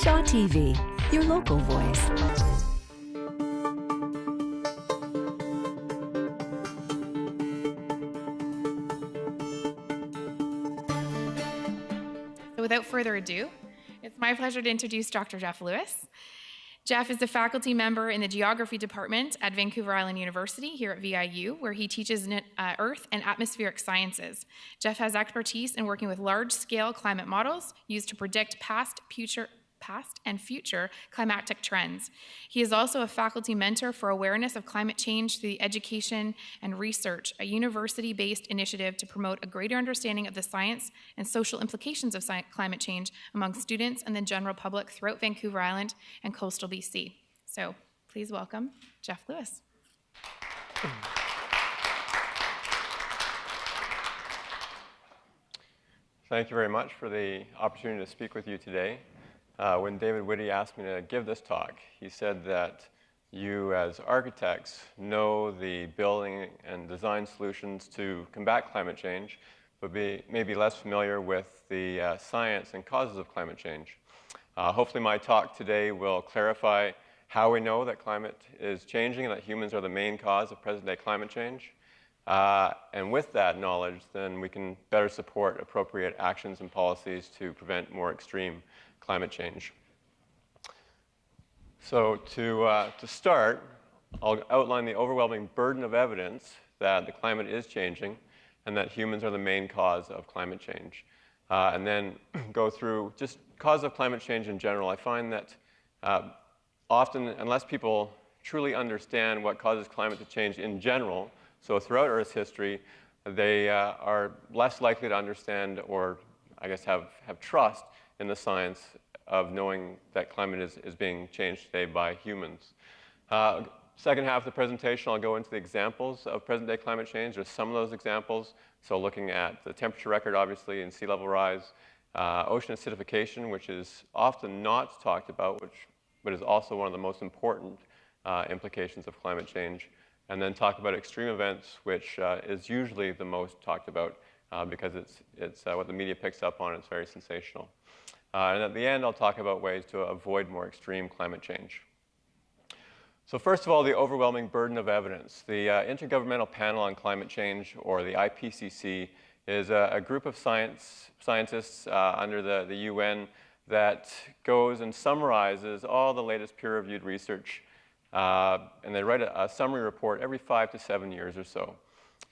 Shaw TV, your local voice. So without further ado, it's my pleasure to introduce Dr. Jeff Lewis. Jeff is a faculty member in the Geography Department at Vancouver Island University here at VIU, where he teaches Earth and Atmospheric Sciences. Jeff has expertise in working with large-scale climate models used to predict past and future climatic trends. He is also a faculty mentor for awareness of climate change through the Education and Research, a university-based initiative to promote a greater understanding of the science and social implications of climate change among students and the general public throughout Vancouver Island and coastal BC. So please welcome Jeff Lewis. Thank you very much for the opportunity to speak with you today. When David Whitty asked me to give this talk, he said that you as architects know the building and design solutions to combat climate change, but may be less familiar with the science and causes of climate change. Hopefully my talk today will clarify how we know that climate is changing and that humans are the main cause of present-day climate change. And with that knowledge, then we can better support appropriate actions and policies to prevent more extreme climate change. So to start, I'll outline the overwhelming burden of evidence that the climate is changing and that humans are the main cause of climate change. And then go through just cause of climate change in general. I find that often, unless people truly understand what causes climate to change in general, so throughout Earth's history, they are less likely to understand or, I guess, have trust in the science of knowing that climate is being changed today by humans. Second half of the presentation, I'll go into the examples of present-day climate change. There's some of those examples. So looking at the temperature record, obviously, and sea level rise, ocean acidification, which is often not talked about, but is also one of the most important implications of climate change. And then talk about extreme events, which is usually the most talked about because it's what the media picks up on. It's very sensational. And at the end, I'll talk about ways to avoid more extreme climate change. So first of all, the overwhelming burden of evidence. The Intergovernmental Panel on Climate Change, or the IPCC, is a group of scientists under the UN that goes and summarizes all the latest peer-reviewed research. And they write a summary report every 5 to 7 years or so.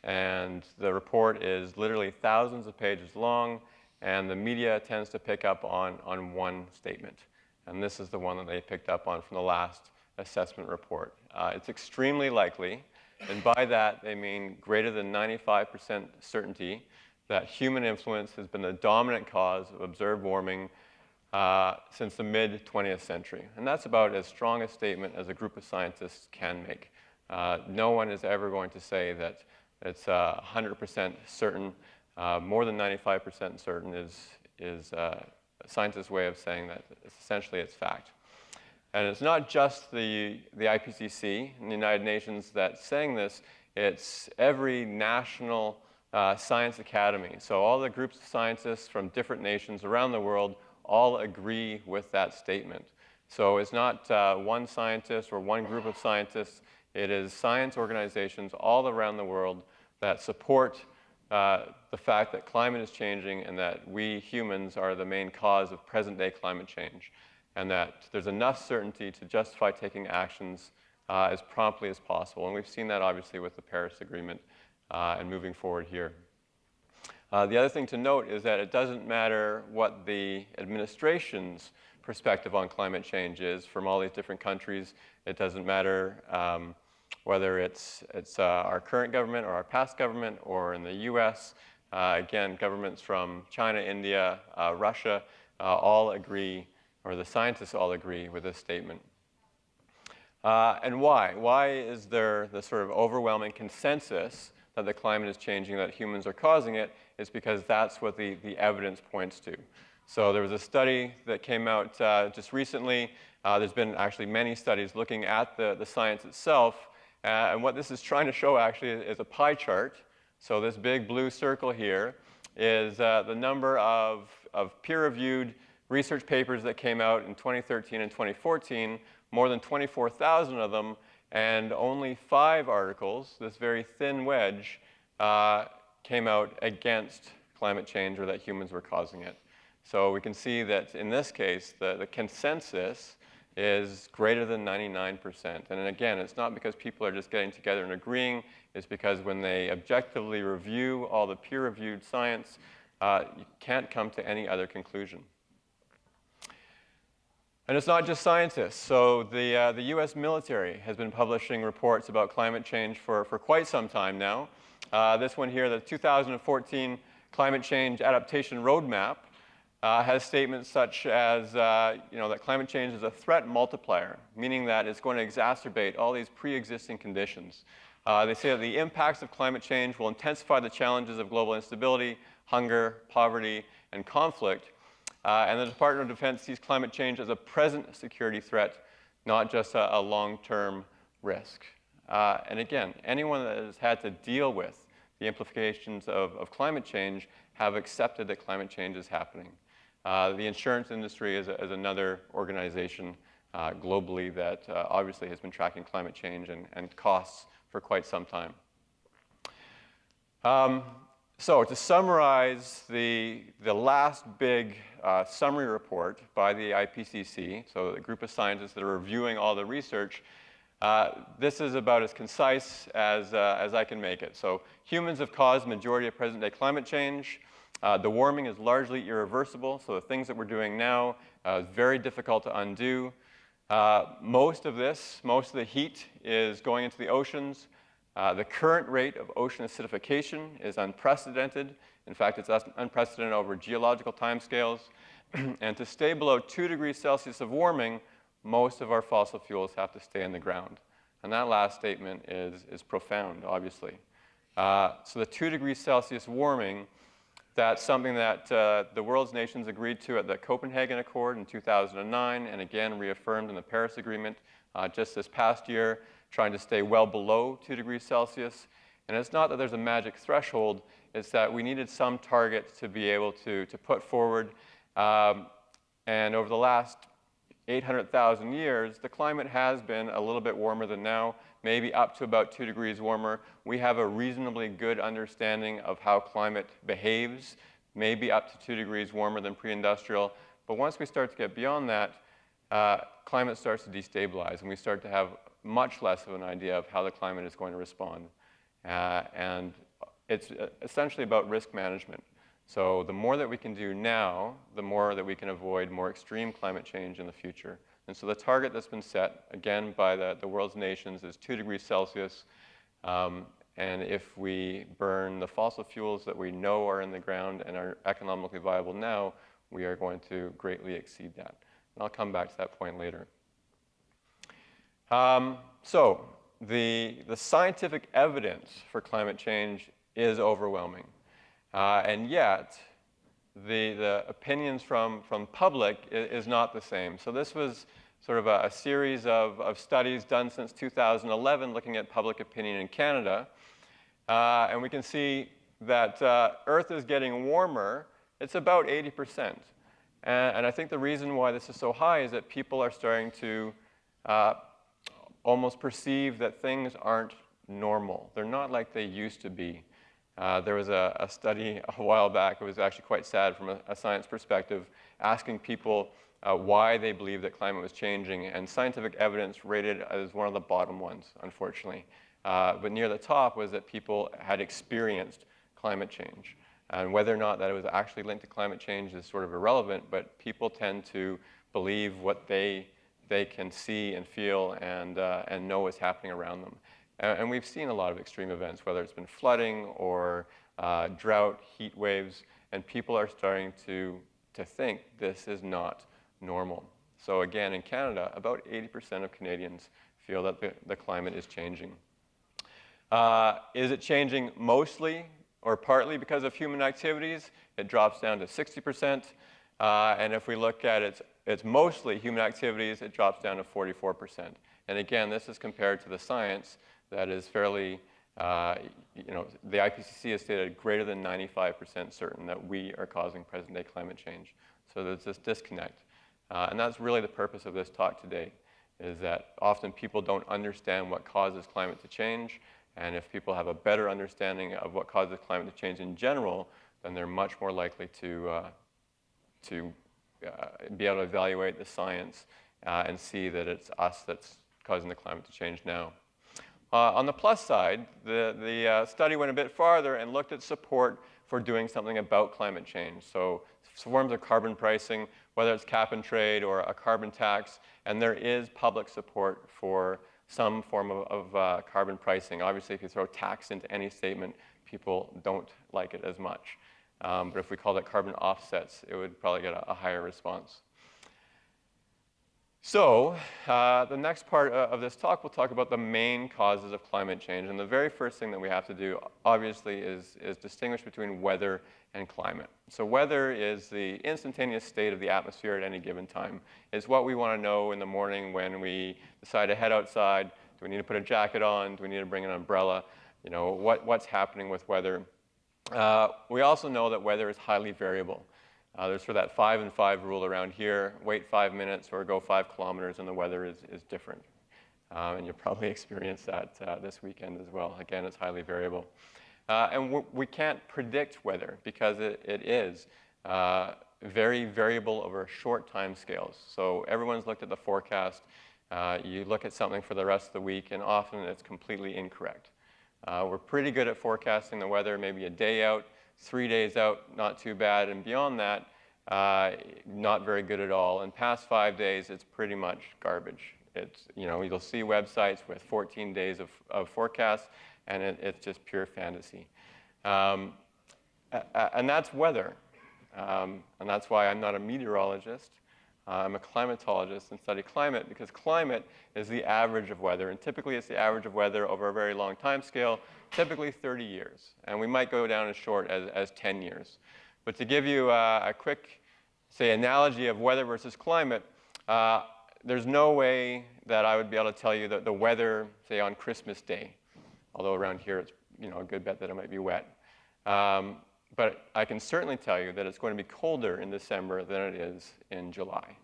And the report is literally thousands of pages long, and the media tends to pick up on one statement. And this is the one that they picked up on from the last assessment report. It's extremely likely, and by that they mean greater than 95% certainty, that human influence has been the dominant cause of observed warming since the mid-20th century. And that's about as strong a statement as a group of scientists can make. No one is ever going to say that it's 100% certain. More than 95% certain is a scientist's way of saying that essentially it's fact. And it's not just the IPCC and the United Nations that's saying this, it's every national science academy. So all the groups of scientists from different nations around the world all agree with that statement. So it's not one scientist or one group of scientists. It is science organizations all around the world that support the fact that climate is changing and that we humans are the main cause of present-day climate change, and that there's enough certainty to justify taking actions as promptly as possible. And we've seen that obviously with the Paris Agreement and moving forward here. The other thing to note is that it doesn't matter what the administration's perspective on climate change is from all these different countries. It doesn't matter whether it's our current government or our past government, or in the US. Again, governments from China, India, Russia all agree, or the scientists all agree with this statement. And why? Why is there the sort of overwhelming consensus that the climate is changing, that humans are causing it? It's because that's what the evidence points to. So there was a study that came out just recently. There's been actually many studies looking at the science itself. And what this is trying to show actually is a pie chart. So this big blue circle here is the number of peer-reviewed research papers that came out in 2013 and 2014, more than 24,000 of them, and only 5 articles, this very thin wedge, came out against climate change or that humans were causing it. So we can see that in this case, the consensus is greater than 99%. And again, it's not because people are just getting together and agreeing. It's because when they objectively review all the peer-reviewed science, you can't come to any other conclusion. And it's not just scientists. So the US military has been publishing reports about climate change for quite some time now. This one here, the 2014 Climate Change Adaptation Roadmap, has statements such as that climate change is a threat multiplier, meaning that it's going to exacerbate all these pre-existing conditions. They say that the impacts of climate change will intensify the challenges of global instability, hunger, poverty, and conflict. And the Department of Defense sees climate change as a present security threat, not just a long-term risk. And again, anyone that has had to deal with the implications of climate change have accepted that climate change is happening. The insurance industry is another organization globally that obviously has been tracking climate change and costs for quite some time. So to summarize the last big summary report by the IPCC, so the group of scientists that are reviewing all the research, this is about as concise as I can make it. So humans have caused the majority of present-day climate change. The warming is largely irreversible, so the things that we're doing now is very difficult to undo. Most of the heat is going into the oceans. The current rate of ocean acidification is unprecedented. In fact, it's unprecedented over geological timescales. And to stay below 2 degrees Celsius of warming, most of our fossil fuels have to stay in the ground. And that last statement is profound, obviously. So the 2 degrees Celsius warming, that's something that the world's nations agreed to at the Copenhagen Accord in 2009, and again reaffirmed in the Paris Agreement just this past year, trying to stay well below 2 degrees Celsius. And it's not that there's a magic threshold, it's that we needed some target to be able to put forward. And over the last 800,000 years, the climate has been a little bit warmer than now, maybe up to about 2 degrees warmer. We have a reasonably good understanding of how climate behaves, maybe up to 2 degrees warmer than pre-industrial. But once we start to get beyond that, climate starts to destabilize, and we start to have much less of an idea of how the climate is going to respond. And it's essentially about risk management. So the more that we can do now, the more that we can avoid more extreme climate change in the future. And so the target that's been set, again, by the world's nations is 2 degrees Celsius. And if we burn the fossil fuels that we know are in the ground and are economically viable now, we are going to greatly exceed that. And I'll come back to that point later. So the scientific evidence for climate change is overwhelming. And yet, the opinions from public is not the same. So this was sort of a series of studies done since 2011 looking at public opinion in Canada. And we can see that Earth is getting warmer. It's about 80%. And I think the reason why this is so high is that people are starting to almost perceive that things aren't normal. They're not like they used to be. There was a study a while back, it was actually quite sad from a science perspective, asking people why they believed that climate was changing, and scientific evidence rated as one of the bottom ones, unfortunately. But near the top was that people had experienced climate change. And whether or not that it was actually linked to climate change is sort of irrelevant, but people tend to believe what they can see and feel and know is happening around them. And we've seen a lot of extreme events, whether it's been flooding or drought, heat waves, and people are starting to think this is not normal. So again, in Canada, about 80% of Canadians feel that the climate is changing. Is it changing mostly or partly because of human activities? It drops down to 60%. And if we look at it's mostly human activities, it drops down to 44%. And again, this is compared to the science that is fairly, the IPCC has stated greater than 95% certain that we are causing present-day climate change. So there's this disconnect. And that's really the purpose of this talk today, is that often people don't understand what causes climate to change. And if people have a better understanding of what causes climate to change in general, then they're much more likely to be able to evaluate the science and see that it's us that's causing the climate to change now. On the plus side, the study went a bit farther and looked at support for doing something about climate change. So forms of carbon pricing, whether it's cap and trade or a carbon tax, and there is public support for some form of carbon pricing. Obviously, if you throw tax into any statement, people don't like it as much. But if we called it carbon offsets, it would probably get a higher response. So the next part of this talk, we'll talk about the main causes of climate change. And the very first thing that we have to do, obviously, is distinguish between weather and climate. So weather is the instantaneous state of the atmosphere at any given time. It's what we want to know in the morning when we decide to head outside. Do we need to put a jacket on? Do we need to bring an umbrella? You know, what's happening with weather? We also know that weather is highly variable. There's sort of that 5 and 5 rule around here. Wait 5 minutes or go 5 kilometers and the weather is different. And you'll probably experience that this weekend as well. Again, it's highly variable. And we can't predict weather because it is very variable over short time scales. So everyone's looked at the forecast. You look at something for the rest of the week, and often it's completely incorrect. We're pretty good at forecasting the weather, maybe a day out, 3 days out, not too bad. And beyond that, not very good at all. And past 5 days, it's pretty much garbage. It's, you know, you'll see websites with 14 days of forecasts, and it's just pure fantasy. And that's weather. And that's why I'm not a meteorologist. I'm a climatologist and study climate, because climate is the average of weather. And typically, it's the average of weather over a very long time scale, typically 30 years. And we might go down as short as 10 years. But to give you a quick, say, analogy of weather versus climate, there's no way that I would be able to tell you that the weather, say, on Christmas Day, although around here it's, you know, a good bet that it might be wet. But I can certainly tell you that it's going to be colder in December than it is in July.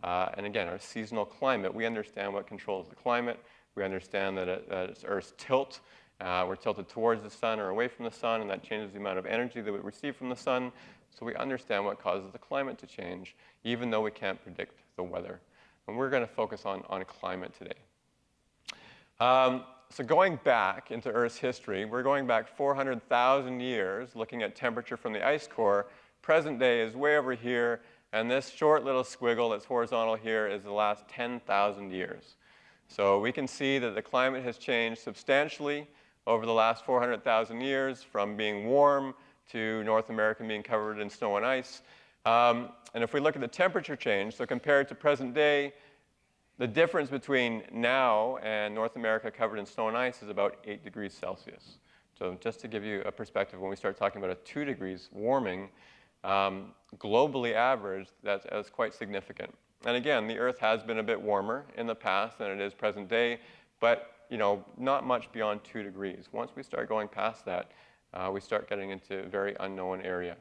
And again, our seasonal climate, we understand what controls the climate. We understand that it's Earth's tilt. We're tilted towards the sun or away from the sun, and that changes the amount of energy that we receive from the sun. So we understand what causes the climate to change, even though we can't predict the weather. And we're going to focus on climate today. So going back into Earth's history, we're going back 400,000 years, looking at temperature from the ice core. Present day is way over here, and this short little squiggle that's horizontal here is the last 10,000 years. So we can see that the climate has changed substantially over the last 400,000 years, from being warm to North America being covered in snow and ice. And if we look at the temperature change, so compared to present day, the difference between now and North America covered in snow and ice is about 8 degrees Celsius. So just to give you a perspective, when we start talking about a 2 degrees warming, globally averaged, that's quite significant. And again, the Earth has been a bit warmer in the past than it is present day, but you know, not much beyond 2 degrees. Once we start going past that, we start getting into a very unknown area.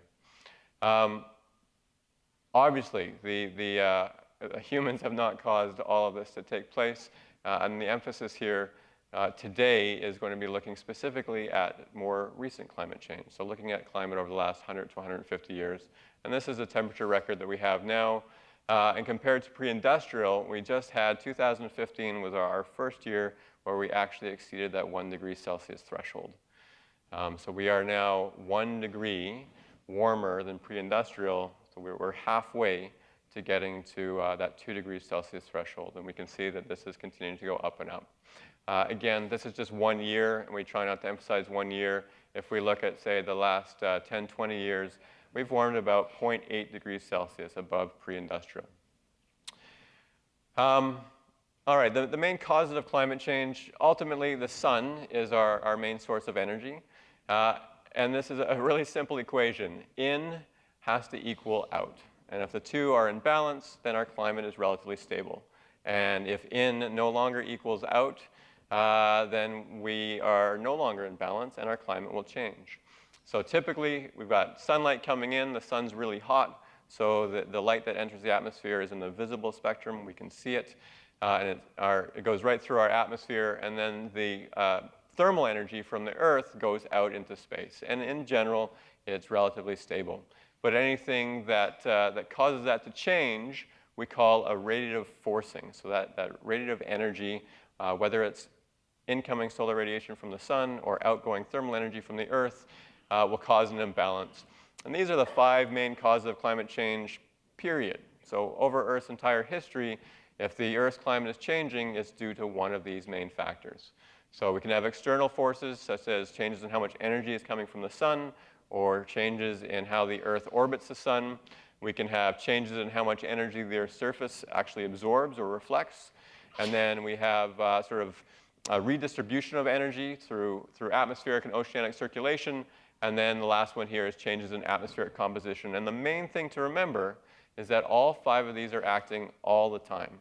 Obviously, humans have not caused all of this to take place, and the emphasis here today is going to be looking specifically at more recent climate change. So looking at climate over the last 100 to 150 years. And this is a temperature record that we have now. And compared to pre-industrial, we just had 2015 was our first year where we actually exceeded that 1 degree Celsius threshold. So we are now 1 degree warmer than pre-industrial. So we're halfway to getting to that 2 degrees Celsius threshold. And we can see that this is continuing to go up and up. Again, this is just 1 year, and we try not to emphasize 1 year. If we look at, say, the last 10, 20 years, we've warmed about 0.8 degrees Celsius above pre-industrial. All right, the main causes of climate change, ultimately the sun is our main source of energy. And this is a really simple equation. In has to equal out. And if the two are in balance, then our climate is relatively stable. And if in no longer equals out, then we are no longer in balance and our climate will change. So typically, we've got sunlight coming in, the sun's really hot, So the light that enters the atmosphere is in the visible spectrum. We can see it, and it goes right through our atmosphere. And then the thermal energy from the Earth goes out into space. And in general, it's relatively stable. But anything that causes that to change, we call a radiative forcing. So that radiative energy, whether it's incoming solar radiation from the sun or outgoing thermal energy from the Earth, will cause an imbalance. And these are the 5 main causes of climate change, period. So over Earth's entire history, if the Earth's climate is changing, it's due to one of these main factors. So we can have external forces, such as changes in how much energy is coming from the sun, or changes in how the Earth orbits the sun. We can have changes in how much energy the Earth's surface actually absorbs or reflects. And then we have sort of a redistribution of energy through atmospheric and oceanic circulation. And then the last one here is changes in atmospheric composition. And the main thing to remember is that all 5 of these are acting all the time.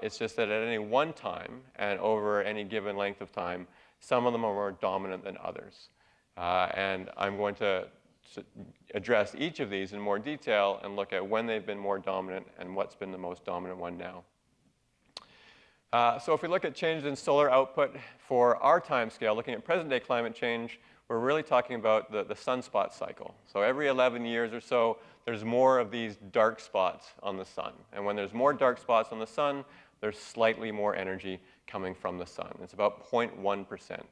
It's just that at any one time and over any given length of time, some of them are more dominant than others. And I'm going to address each of these in more detail and look at when they've been more dominant and what's been the most dominant one now. So if we look at changes in solar output for our time scale, looking at present-day climate change, we're really talking about the sunspot cycle. So every 11 years or so, there's more of these dark spots on the sun. And when there's more dark spots on the sun, there's slightly more energy coming from the sun. It's about 0.1%.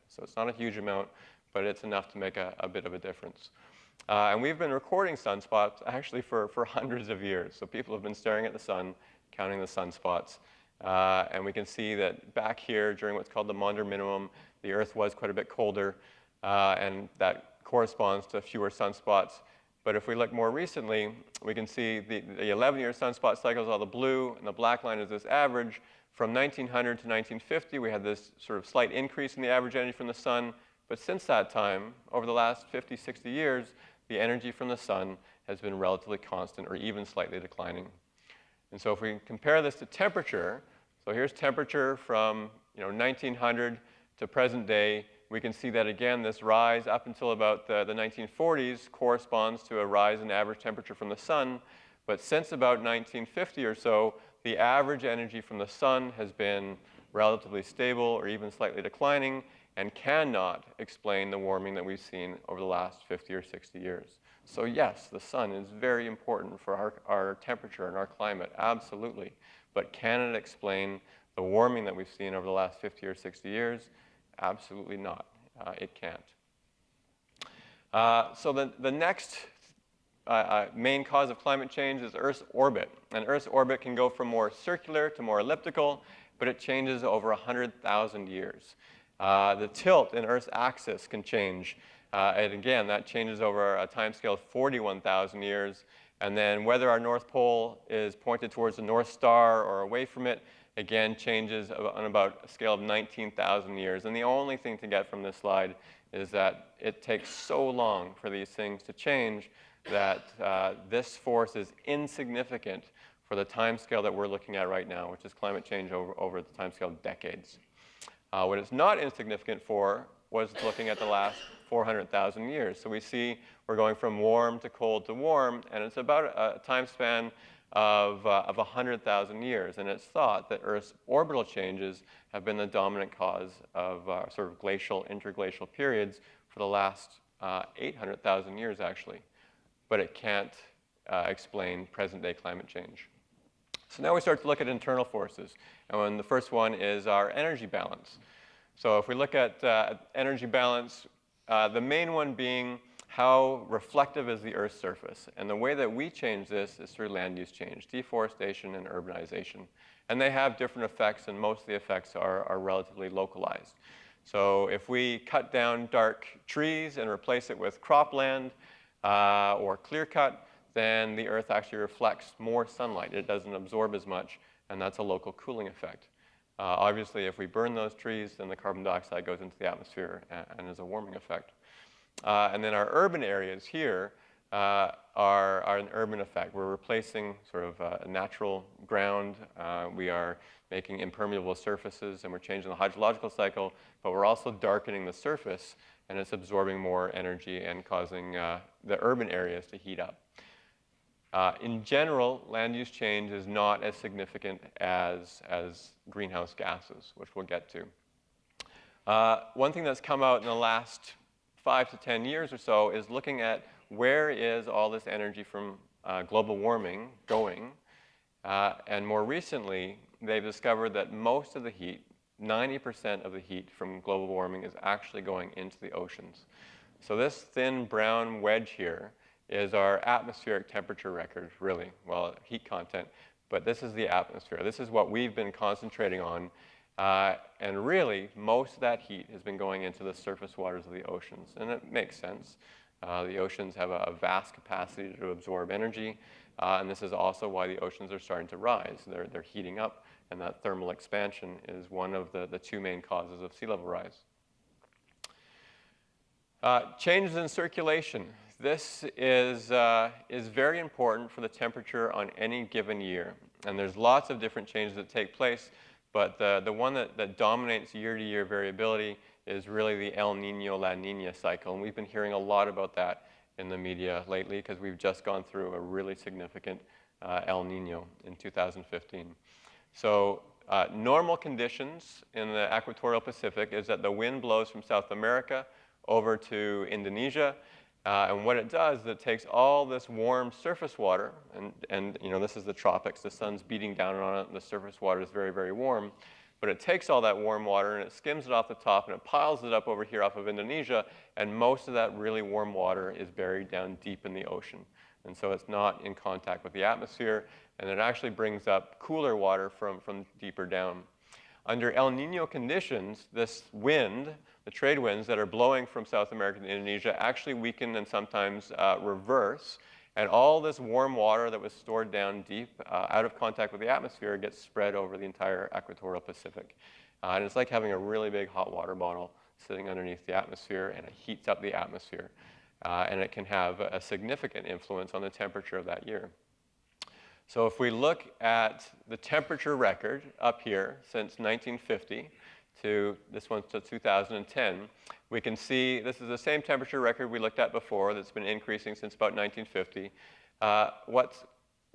So it's not a huge amount, but it's enough to make a bit of a difference. And we've been recording sunspots actually for hundreds of years. So people have been staring at the sun, counting the sunspots. And we can see that back here, during what's called the Maunder minimum, the Earth was quite a bit colder, and that corresponds to fewer sunspots. But if we look more recently, we can see the 11-year sunspot cycle is all the blue, and the black line is this average. From 1900 to 1950, we had this sort of slight increase in the average energy from the sun. But since that time, over the last 50, 60 years, the energy from the sun has been relatively constant or even slightly declining. And so if we compare this to temperature, so here's temperature from 1900 to present day, we can see that again, this rise up until about the 1940s corresponds to a rise in average temperature from the sun. But since about 1950 or so, the average energy from the sun has been relatively stable or even slightly declining and cannot explain the warming that we've seen over the last 50 or 60 years. So yes, the sun is very important for our temperature and our climate, absolutely. But can it explain the warming that we've seen over the last 50 or 60 years? Absolutely not. It can't. So the next main cause of climate change is Earth's orbit. And Earth's orbit can go from more circular to more elliptical, but it changes over 100,000 years. The tilt in Earth's axis can change. And again, that changes over a time scale of 41,000 years. And then whether our North Pole is pointed towards the North Star or away from it, again, changes on about a scale of 19,000 years. And the only thing to get from this slide is that it takes so long for these things to change that this force is insignificant for the time scale that we're looking at right now, which is climate change over the time scale of decades. What it's not insignificant for was looking at the last 400,000 years. So we see we're going from warm to cold to warm, and it's about a time span of 100,000 years. And it's thought that Earth's orbital changes have been the dominant cause of sort of glacial, interglacial periods for the last 800,000 years, actually. But it can't explain present-day climate change. So now we start to look at internal forces. And the first one is our energy balance. So if we look at energy balance, the main one being how reflective is the Earth's surface. And the way that we change this is through land use change, deforestation and urbanization. And they have different effects, and most of the effects are relatively localized. So if we cut down dark trees and replace it with cropland or clear cut, then the Earth actually reflects more sunlight. It doesn't absorb as much, and that's a local cooling effect. Obviously, if we burn those trees, then the carbon dioxide goes into the atmosphere and is a warming effect. And then our urban areas here are an urban effect. We're replacing sort of a natural ground. We are making impermeable surfaces, and we're changing the hydrological cycle, but we're also darkening the surface, and it's absorbing more energy and causing the urban areas to heat up. In general, land use change is not as significant as greenhouse gases, which we'll get to. One thing that's come out in the last 5 to 10 years or so is looking at where is all this energy from global warming going. And more recently, they've discovered that most of the heat, 90% of the heat from global warming, is actually going into the oceans. So this thin brown wedge here is our atmospheric temperature record, really, well, heat content. But this is the atmosphere. This is what we've been concentrating on. And really, most of that heat has been going into the surface waters of the oceans. And it makes sense. The oceans have a vast capacity to absorb energy. And this is also why the oceans are starting to rise. They're heating up. And that thermal expansion is one of the two main causes of sea level rise. Changes in circulation. This is very important for the temperature on any given year. And there's lots of different changes that take place. But the one that dominates year-to-year variability is really the El Nino, La Nina cycle. And we've been hearing a lot about that in the media lately because we've just gone through a really significant El Nino in 2015. So normal conditions in the equatorial Pacific is that the wind blows from South America over to Indonesia. And what it does is it takes all this warm surface water, and you know, this is the tropics, the sun's beating down on it, and the surface water is very, very warm. But it takes all that warm water and it skims it off the top and it piles it up over here off of Indonesia, and most of that really warm water is buried down deep in the ocean. And so it's not in contact with the atmosphere, and it actually brings up cooler water from deeper down. Under El Nino conditions, this wind, the trade winds that are blowing from South America to Indonesia, actually weaken and sometimes reverse. And all this warm water that was stored down deep out of contact with the atmosphere gets spread over the entire equatorial Pacific. And it's like having a really big hot water bottle sitting underneath the atmosphere, and it heats up the atmosphere. And it can have a significant influence on the temperature of that year. So if we look at the temperature record up here since 1950 to this one's to 2010, we can see this is the same temperature record we looked at before that's been increasing since about 1950. What's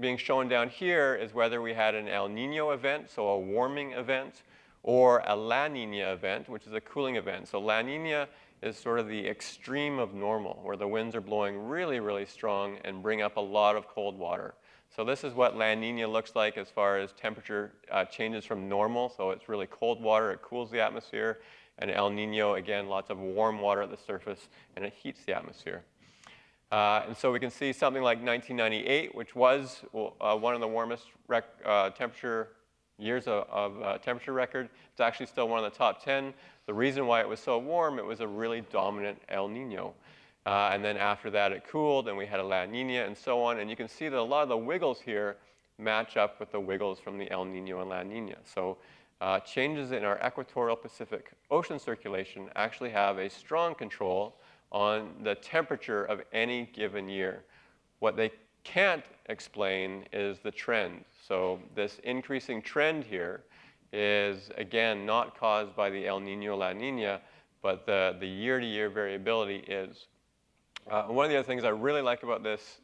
being shown down here is whether we had an El Nino event, so a warming event, or a La Nina event, which is a cooling event. So La Nina is sort of the extreme of normal, where the winds are blowing really, really strong and bring up a lot of cold water. So this is what La Nina looks like as far as temperature changes from normal. So it's really cold water, it cools the atmosphere. And El Nino, again, lots of warm water at the surface, and it heats the atmosphere. And so we can see something like 1998, which was one of the warmest temperature years of temperature record. It's actually still one of the top 10. The reason why it was so warm, it was a really dominant El Nino. And then after that, it cooled, and we had a La Nina, and so on. And you can see that a lot of the wiggles here match up with the wiggles from the El Nino and La Nina. So changes in our equatorial Pacific ocean circulation actually have a strong control on the temperature of any given year. What they can't explain is the trend. So this increasing trend here is, again, not caused by the El Nino, La Nina, but the year-to-year variability is. One of the other things I really like about this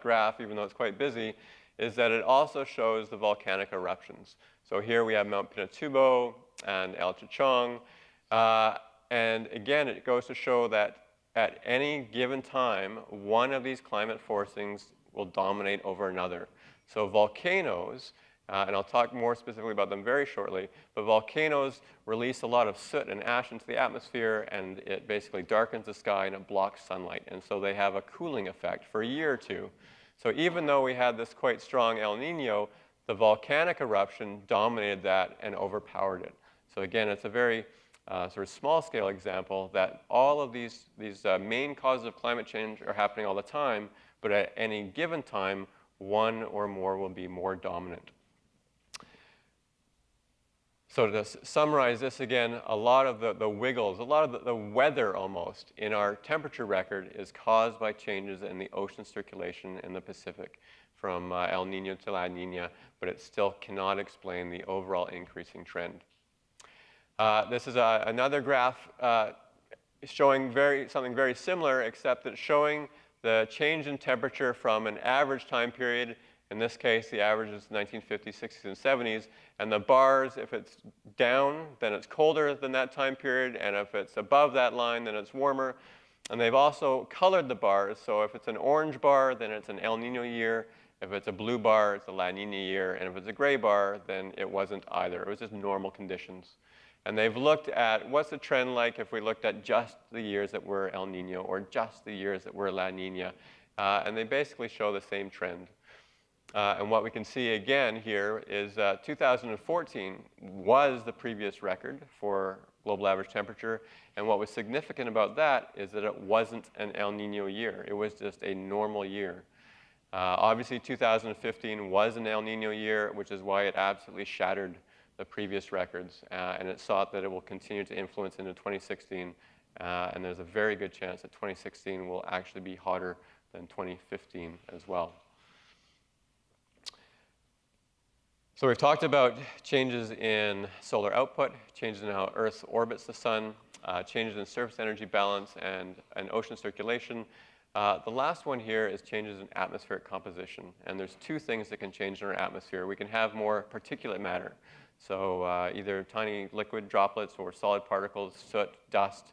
graph, even though it's quite busy, is that it also shows the volcanic eruptions. So here we have Mount Pinatubo and El Chichong. And again, it goes to show that at any given time, one of these climate forcings will dominate over another. So volcanoes, and I'll talk more specifically about them very shortly, but volcanoes release a lot of soot and ash into the atmosphere, and it basically darkens the sky and it blocks sunlight. And so they have a cooling effect for a year or two. So even though we had this quite strong El Nino, the volcanic eruption dominated that and overpowered it. So again, it's a very sort of small-scale example that all of these main causes of climate change are happening all the time, but at any given time, one or more will be more dominant. So to summarize this again, a lot of the wiggles, a lot of the weather almost in our temperature record is caused by changes in the ocean circulation in the Pacific from El Nino to La Nina, but it still cannot explain the overall increasing trend. This is another graph showing something very similar, except that showing the change in temperature from an average time period. In this case, the average is 1950s, 60s, and 70s. And the bars, if it's down, then it's colder than that time period. And if it's above that line, then it's warmer. And they've also colored the bars. So if it's an orange bar, then it's an El Nino year. If it's a blue bar, it's a La Nina year. And if it's a gray bar, then it wasn't either. It was just normal conditions. And they've looked at what's the trend like if we looked at just the years that were El Nino or just the years that were La Nina. And they basically show the same trend. And what we can see again here is 2014 was the previous record for global average temperature. And what was significant about that is that it wasn't an El Nino year. It was just a normal year. Obviously, 2015 was an El Nino year, which is why it absolutely shattered the previous records. And it's thought that it will continue to influence into 2016. And there's a very good chance that 2016 will actually be hotter than 2015 as well. So we've talked about changes in solar output, changes in how Earth orbits the sun, changes in surface energy balance and ocean circulation. The last one here is changes in atmospheric composition. And there's two things that can change in our atmosphere. We can have more particulate matter. So either tiny liquid droplets or solid particles, soot, dust.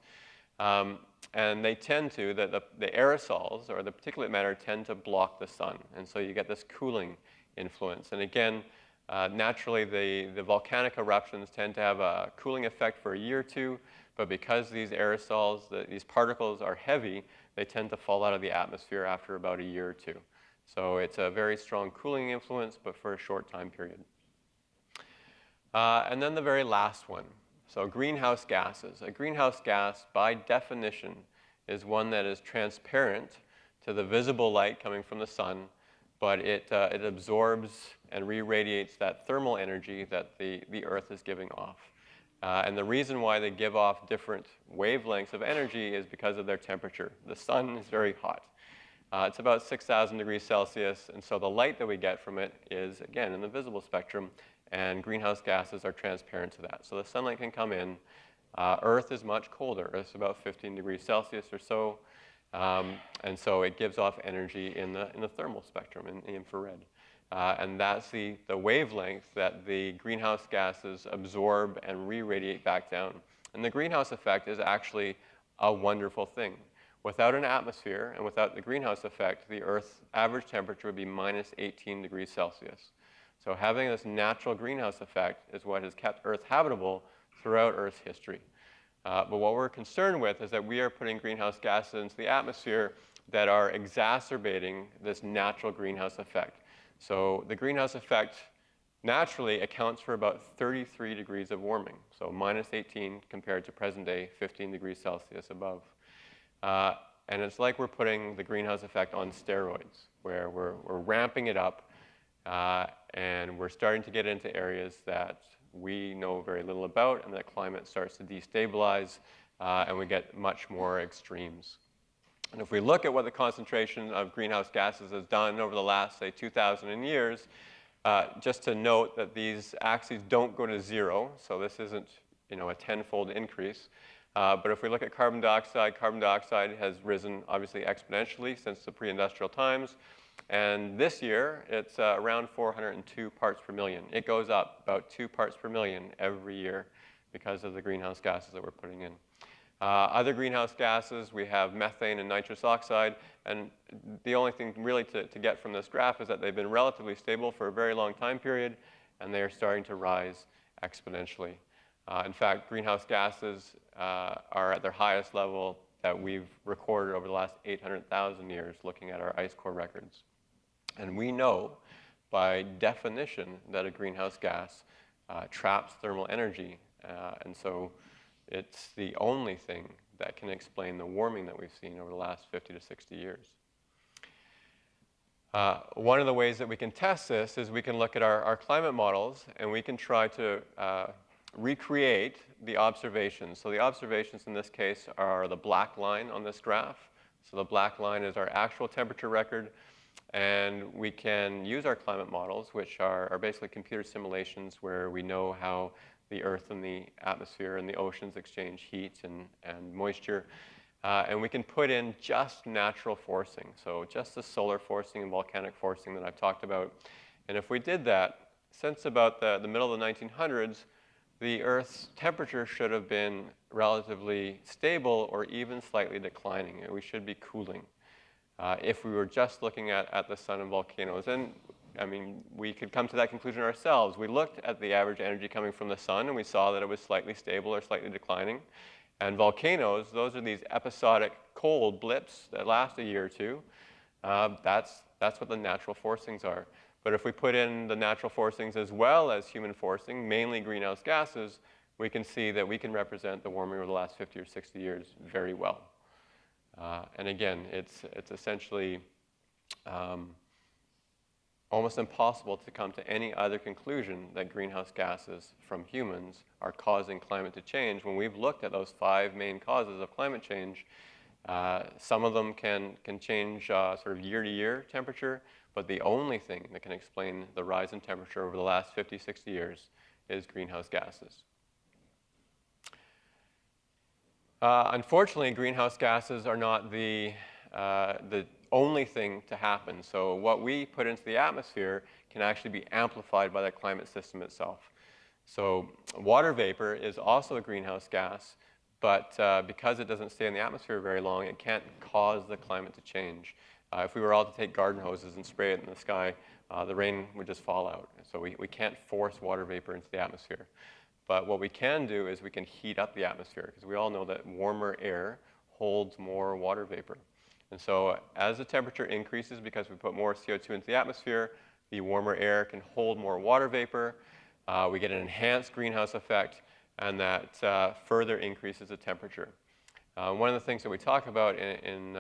And they tend to, the aerosols or the particulate matter tend to block the sun. And so you get this cooling influence. And again, naturally, the volcanic eruptions tend to have a cooling effect for a year or two, but because these aerosols, these particles are heavy, they tend to fall out of the atmosphere after about a year or two. So it's a very strong cooling influence, but for a short time period. And then the very last one, so greenhouse gases. A greenhouse gas, by definition, is one that is transparent to the visible light coming from the sun, but it absorbs and re-radiates that thermal energy that the Earth is giving off. And the reason why they give off different wavelengths of energy is because of their temperature. The sun is very hot. It's about 6,000 degrees Celsius, and so the light that we get from it is, again, in the visible spectrum, and greenhouse gases are transparent to that. So the sunlight can come in. Earth is much colder. It's about 15 degrees Celsius or so. And so it gives off energy in the thermal spectrum, in the infrared. And that's the wavelength that the greenhouse gases absorb and re-radiate back down. And the greenhouse effect is actually a wonderful thing. Without an atmosphere and without the greenhouse effect, the Earth's average temperature would be minus 18 degrees Celsius. So having this natural greenhouse effect is what has kept Earth habitable throughout Earth's history. But what we're concerned with is that we are putting greenhouse gases into the atmosphere that are exacerbating this natural greenhouse effect. So the greenhouse effect naturally accounts for about 33 degrees of warming. So minus 18 compared to present day 15 degrees Celsius above. And it's like we're putting the greenhouse effect on steroids, where we're ramping it up, and we're starting to get into areas that we know very little about, and the climate starts to destabilize, and we get much more extremes. And if we look at what the concentration of greenhouse gases has done over the last, say, 2,000 years, just to note that these axes don't go to zero, so this isn't, a tenfold increase. But if we look at carbon dioxide has risen, obviously, exponentially since the pre-industrial times. And this year, it's around 402 parts per million. It goes up about 2 parts per million every year because of the greenhouse gases that we're putting in. Other greenhouse gases, we have methane and nitrous oxide. And the only thing really to get from this graph is that they've been relatively stable for a very long time period, and they are starting to rise exponentially. In fact, greenhouse gases are at their highest level that we've recorded over the last 800,000 years looking at our ice core records. And we know by definition that a greenhouse gas traps thermal energy. And so it's the only thing that can explain the warming that we've seen over the last 50 to 60 years. One of the ways that we can test this is we can look at our climate models, and we can try to recreate the observations. So the observations in this case are the black line on this graph. So the black line is our actual temperature record. And we can use our climate models, which are basically computer simulations where we know how the Earth and the atmosphere and the oceans exchange heat and moisture. And we can put in just natural forcing, so just the solar forcing and volcanic forcing that I've talked about. And if we did that, since about the middle of the 1900s, the Earth's temperature should have been relatively stable or even slightly declining, and we should be cooling if we were just looking at the sun and volcanoes. And I mean, we could come to that conclusion ourselves. We looked at the average energy coming from the sun, and we saw that it was slightly stable or slightly declining. And volcanoes, those are these episodic cold blips that last a year or two. That's what the natural forcings are. But if we put in the natural forcings as well as human forcing, mainly greenhouse gases, we can see that we can represent the warming over the last 50 or 60 years very well. And again, it's essentially almost impossible to come to any other conclusion that greenhouse gases from humans are causing climate to change. When we've looked at those 5 main causes of climate change, some of them can change sort of year-to-year temperature, but the only thing that can explain the rise in temperature over the last 50, 60 years is greenhouse gases. Unfortunately, greenhouse gases are not the only thing to happen. So what we put into the atmosphere can actually be amplified by the climate system itself. So water vapor is also a greenhouse gas, but because it doesn't stay in the atmosphere very long, it can't cause the climate to change. If we were all to take garden hoses and spray it in the sky, the rain would just fall out. So we can't force water vapor into the atmosphere. But what we can do is we can heat up the atmosphere, because we all know that warmer air holds more water vapor. And so as the temperature increases, because we put more CO2 into the atmosphere, the warmer air can hold more water vapor. We get an enhanced greenhouse effect, and that further increases the temperature. One of the things that we talk about in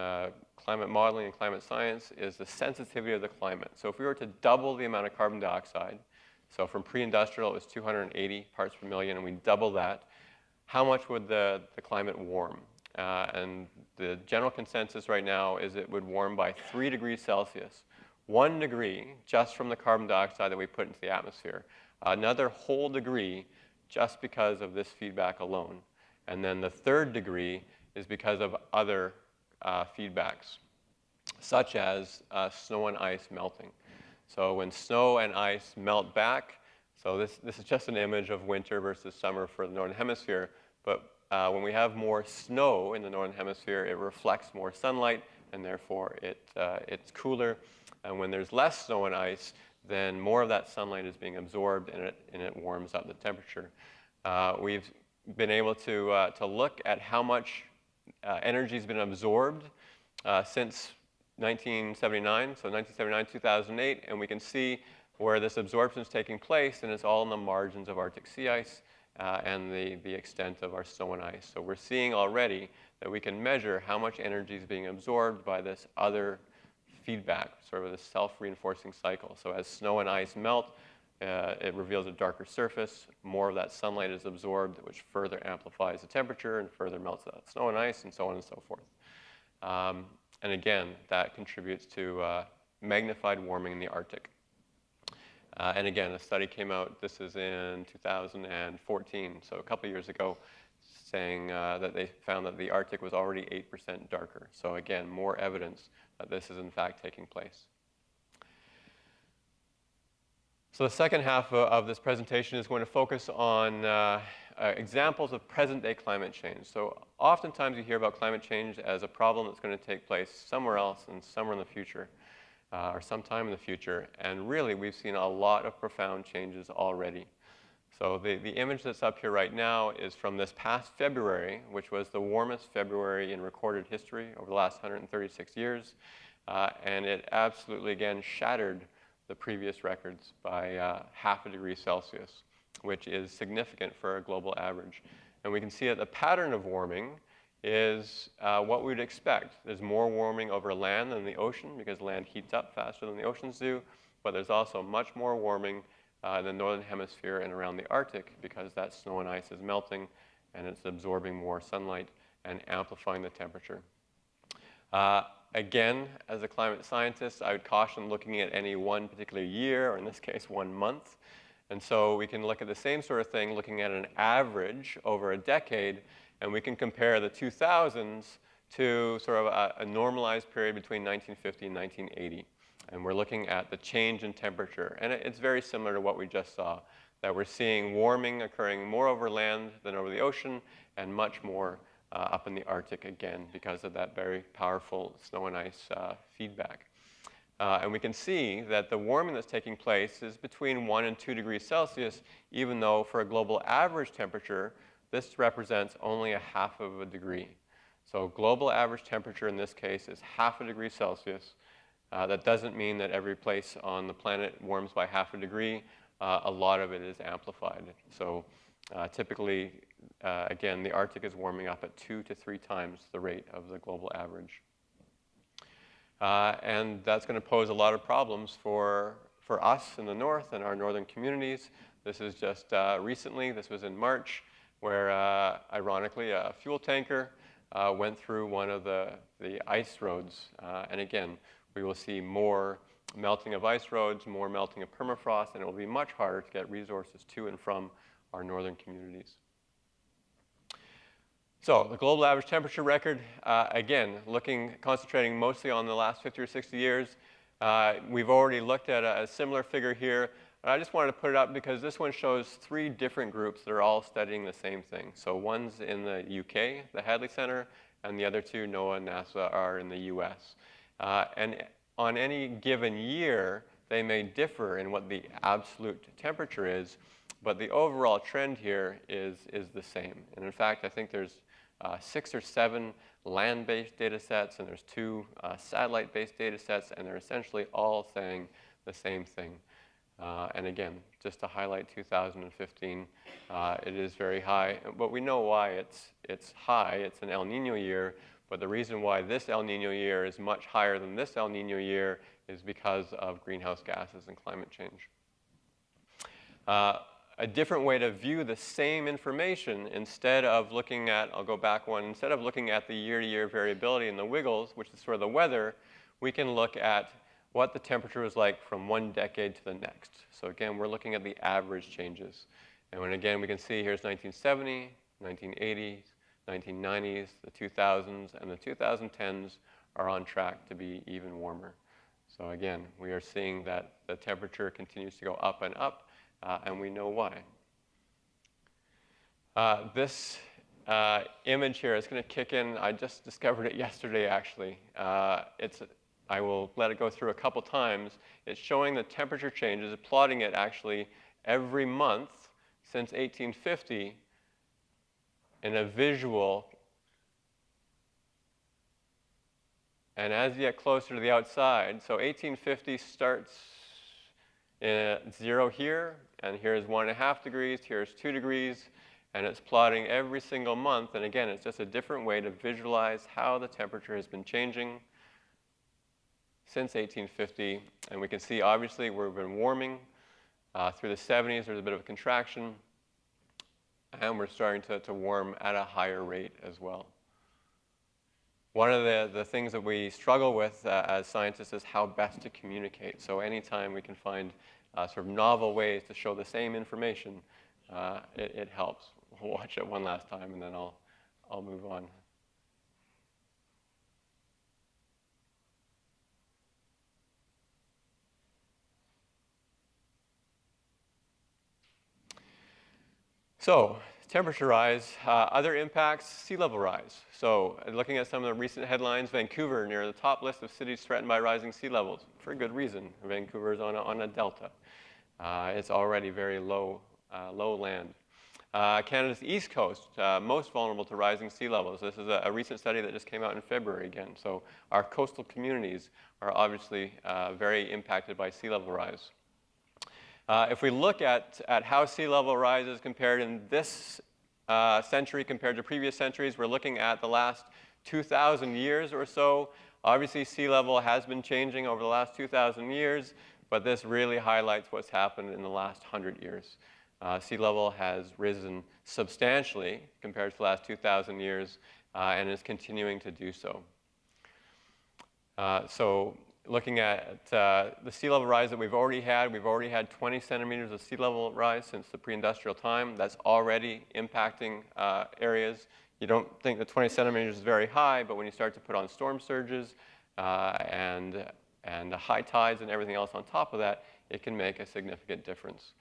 climate modeling and climate science is the sensitivity of the climate. So if we were to double the amount of carbon dioxide, so from pre-industrial it was 280 parts per million, and we double that, how much would the climate warm? And the general consensus right now is it would warm by 3 degrees Celsius. 1 degree just from the carbon dioxide that we put into the atmosphere. Another whole degree just because of this feedback alone. And then the 3rd degree is because of other feedbacks, such as snow and ice melting. So when snow and ice melt back, so this is just an image of winter versus summer for the Northern Hemisphere, but when we have more snow in the Northern Hemisphere, it reflects more sunlight, and therefore it's cooler. And when there's less snow and ice, then more of that sunlight is being absorbed, and it warms up the temperature. We've been able to look at how much energy has been absorbed since 1979, so 1979, 2008, and we can see where this absorption is taking place, and it's all in the margins of Arctic sea ice and the extent of our snow and ice. So we're seeing already that we can measure how much energy is being absorbed by this other feedback, sort of this self-reinforcing cycle. So as snow and ice melt, it reveals a darker surface, more of that sunlight is absorbed, which further amplifies the temperature and further melts that snow and ice, and so on and so forth. And again, that contributes to magnified warming in the Arctic. And again, a study came out, this is in 2014, so a couple years ago, saying that they found that the Arctic was already 8% darker. So again, more evidence that this is in fact taking place. So the second half of this presentation is going to focus on examples of present-day climate change. So oftentimes you hear about climate change as a problem that's going to take place somewhere else and somewhere in the future, or sometime in the future. And really, we've seen a lot of profound changes already. So the image that's up here right now is from this past February, which was the warmest February in recorded history over the last 136 years. And it absolutely, again, shattered the previous records by ½ degree Celsius, which is significant for a global average. And we can see that the pattern of warming is what we would expect. There's more warming over land than the ocean, because land heats up faster than the oceans do, but there's also much more warming in the Northern Hemisphere and around the Arctic, because that snow and ice is melting and it's absorbing more sunlight and amplifying the temperature. Again, as a climate scientist, I would caution looking at any one particular year, or in this case, 1 month. And so we can look at the same sort of thing, looking at an average over a decade, and we can compare the 2000s to sort of a normalized period between 1950 and 1980. And we're looking at the change in temperature. And it's very similar to what we just saw, that we're seeing warming occurring more over land than over the ocean, and much more up in the Arctic again because of that very powerful snow and ice feedback. And we can see that the warming that's taking place is between 1 and 2 degrees Celsius, even though for a global average temperature, this represents only a half of a degree. So global average temperature in this case is half a degree Celsius. That doesn't mean that every place on the planet warms by half a degree. A lot of it is amplified. So typically, again, the Arctic is warming up at 2 to 3 times the rate of the global average. And that's going to pose a lot of problems for us in the north and our northern communities. This is just recently, this was in March, where ironically a fuel tanker went through one of the ice roads. And again, we will see more melting of ice roads, more melting of permafrost, and it will be much harder to get resources to and from our northern communities. So the global average temperature record, again, concentrating mostly on the last 50 or 60 years. We've already looked at a similar figure here. But I just wanted to put it up because this one shows 3 different groups that are all studying the same thing. So one's in the UK, the Hadley Center, and the other 2, NOAA and NASA, are in the US. And on any given year, they may differ in what the absolute temperature is, but the overall trend here is the same. And in fact, I think there's 6 or 7 land-based data sets, and there's 2 satellite-based data sets, and they're essentially all saying the same thing. And again, just to highlight 2015, it is very high. But we know why it's high. It's an El Nino year. But the reason why this El Nino year is much higher than this El Nino year is because of greenhouse gases and climate change. A different way to view the same information, instead of looking at, I'll go back one, instead of looking at the year-to-year variability in the wiggles, which is sort of the weather, we can look at what the temperature was like from one decade to the next. So again, we're looking at the average changes. And when again, we can see here's 1970, 1980s, 1990s, the 2000s, and the 2010s are on track to be even warmer. So again, we are seeing that the temperature continues to go up and up, and we know why. This image here is going to kick in. I just discovered it yesterday, actually. I will let it go through a couple times. It's showing the temperature changes, plotting it actually every month since 1850 in a visual. And as you get closer to the outside, so 1850 starts at 0 here, and here's 1.5 degrees, here's 2 degrees, and it's plotting every single month. And again, it's just a different way to visualize how the temperature has been changing since 1850. And we can see, obviously, we've been warming. Through the 70s, there's a bit of a contraction. And we're starting to warm at a higher rate as well. One of the things that we struggle with as scientists is how best to communicate. So anytime we can find sort of novel ways to show the same information, it helps. We'll watch it one last time, and then I'll move on. So, temperature rise, other impacts, sea level rise. So, looking at some of the recent headlines, Vancouver near the top list of cities threatened by rising sea levels, for good reason. Vancouver is on a delta. It's already very low land. Canada's east coast, most vulnerable to rising sea levels. This is a recent study that just came out in February again. So, our coastal communities are obviously very impacted by sea level rise. If we look at how sea level rises compared in this century compared to previous centuries, we're looking at the last 2,000 years or so. Obviously, sea level has been changing over the last 2,000 years, but this really highlights what's happened in the last 100 years. Sea level has risen substantially compared to the last 2,000 years and is continuing to do so. So looking at the sea level rise that we've already had 20 centimeters of sea level rise since the pre-industrial time. That's already impacting areas. You don't think that 20 centimeters is very high, but when you start to put on storm surges and high tides and everything else on top of that, it can make a significant difference.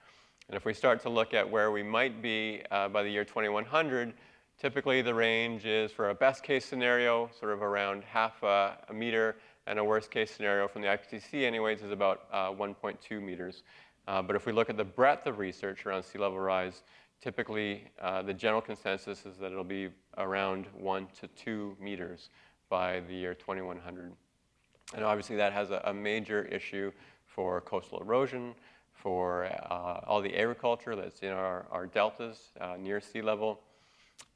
And if we start to look at where we might be by the year 2100, typically the range is, for a best case scenario, sort of around half a meter, and a worst case scenario from the IPCC anyways is about 1.2 meters. But if we look at the breadth of research around sea level rise, typically the general consensus is that it'll be around 1 to 2 meters by the year 2100. And obviously that has a major issue for coastal erosion, for all the agriculture that's in our deltas near sea level.